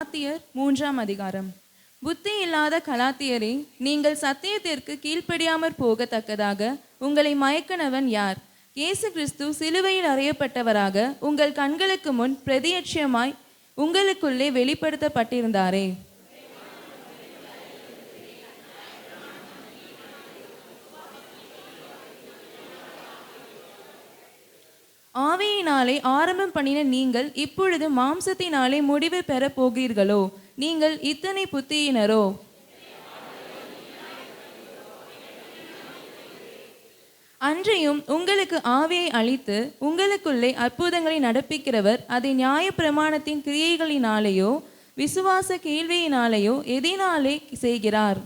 கலாத்தியர் 3ஆம் அதிகாரம். புத்தி இல்லாத கலாத்தியரே, நீங்கள் சத்தியத்திற்கு கீழ்ப்படியாமற் போகத்தக்கதாக உங்களை மயக்கினவன் யார்? இயேசு கிறிஸ்து சிலுவையில் அறையப்பட்டவராக உங்கள் கண்களுக்கு முன் பிரதியட்சமாய் உங்களுக்குள்ளே வெளிப்படுத்தப்பட்டிருந்தாரே. ஆவியினாலே ஆரம்பம் பண்ணின நீங்கள் இப்பொழுது மாம்சத்தினாலே முடிவு பெறப் போகிறீர்களோ? நீங்கள் இத்தனை புத்தியினரோ? அன்றியும் உங்களுக்கு ஆவியை அளித்து உங்களுக்குள்ளே அற்புதங்களை நடப்பிக்கிறவர் அதை நியாயப்பிரமாணத்தின் கிரியைகளினாலேயோ விசுவாச கேள்வியினாலேயோ எதினாலே செய்கிறார்?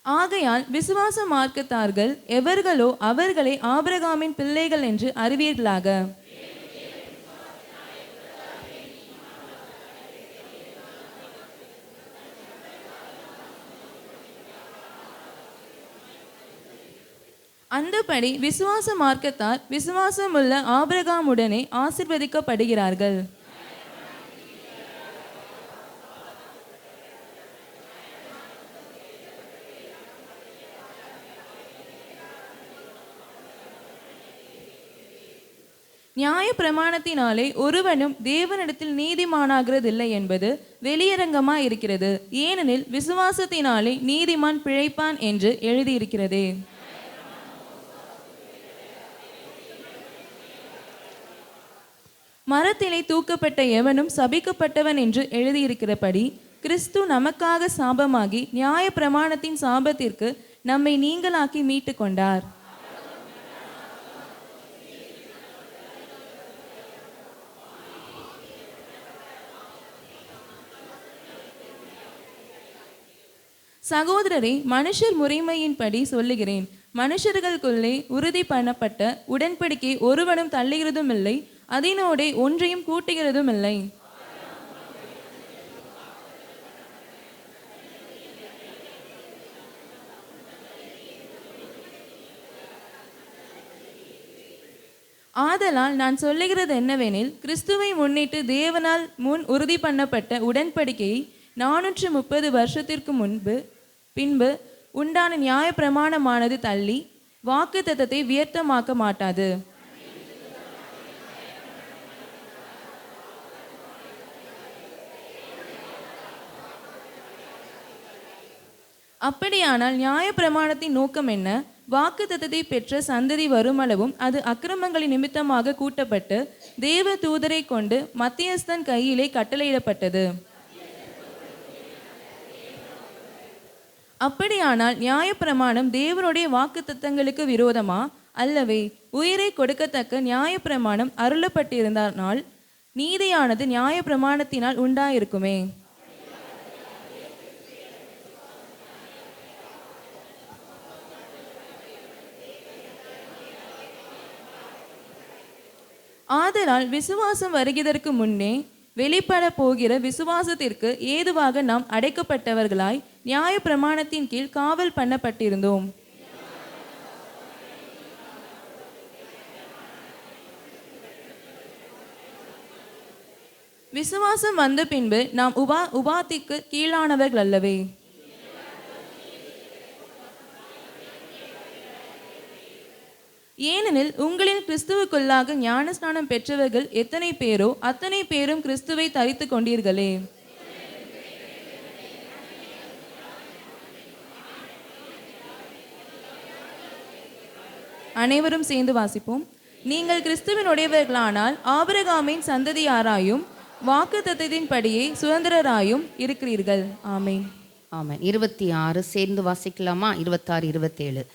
ஆகையால் விசுவாச மார்க்கத்தார்கள் எவர்களோ அவர்களை ஆபிரகாமின் பிள்ளைகள் என்று அறிவீர்களாக. அந்தபடி விசுவாச மார்க்கத்தார் விசுவாசமுள்ள ஆபிரகாமுடனே ஆசீர்வதிக்கப்படுகிறார்கள். நியாய பிரமாணத்தினாலே ஒருவனும் தேவனிடத்தில் நீதிமானாகிறதில்லை என்பது வெளியரங்கமாய் இருக்கிறது. ஏனெனில் விசுவாசத்தினாலே நீதிமான் பிழைப்பான் என்று எழுதியிருக்கிறதே. மரத்திலே தூக்கப்பட்ட எவனும் சபிக்கப்பட்டவன் என்று எழுதியிருக்கிறபடி கிறிஸ்து நமக்காக சாபமாகி நியாய பிரமாணத்தின் சாபத்திற்கு நம்மை நீங்களாக்கி மீட்டு கொண்டார். சகோதரரை, மனுஷர் முறைமையின்படி சொல்லுகிறேன். மனுஷர்களுக்குள்ளே உறுதி பண்ணப்பட்ட உடன்படிக்கை ஒருவனும் தள்ளுகிறதும் இல்லை, அதனோடே ஒன்றையும் கூட்டுகிறதும் இல்லை. ஆதலால் நான் சொல்லுகிறது என்னவெனில், கிறிஸ்துவை முன்னிட்டு தேவனால் முன் உறுதி பண்ணப்பட்ட உடன்படிக்கையை 430 வருஷத்திற்கு பின்பு உண்டான நியாய பிரமாணமானது தள்ளி வாக்குத்தத்தத்தை வியர்த்தமாக்க மாட்டாது. அப்படியானால் நியாய பிரமாணத்தின் நோக்கம் என்ன? வாக்குத்தத்தத்தை பெற்ற சந்ததி வருமளவும் அது அக்கிரமங்களின் நிமித்தமாக கூட்டப்பட்டு தேவ தூதரை கொண்டு மத்தியஸ்தன் கையிலே கட்டளையிடப்பட்டது. அப்படியானால் நியாயப்பிரமாணம் தேவனுடைய வாக்குத்தத்தங்களுக்கு விரோதமா? அல்லவே. உயிரை கொடுக்கத்தக்க நியாயப்பிரமாணம் அருளப்பட்டிருந்தால் நீதியானது நியாயப்பிரமாணத்தினால் உண்டாயிருக்குமே. ஆதலால் விசுவாசம் வருகிறதற்கு முன்னே வெளிப்பட போகிற விசுவாசத்திற்கு ஏதுவாக நாம் அடைக்கப்பட்டவர்களாய் நியாய பிரமாணத்தின் கீழ் காவல் பண்ணப்பட்டிருந்தோம். விசுவாசம் வந்த பின்பு நாம் உபாதிக்கு கீழானவர்கள் அல்லவே. ஏனெனில் உங்களின் கிறிஸ்துவுக்குள்ளாக ஞானஸ்நானம் பெற்றவர்கள் எத்தனை பேரோ அத்தனை பேரும் கிறிஸ்துவை தரித்து கொண்டீர்களே. அனைவரும் சேர்ந்து வாசிப்போம். நீங்கள் கிறிஸ்துவினுடையவர்களானால் ஆபிரகாமின் சந்ததியாராயும் வாக்குத்தத்தத்தின்படியே சுதந்திரராயும் இருக்கிறீர்கள். ஆமென். ஆமென். 26 சேர்ந்து வாசிக்கலாமா? 26, 27.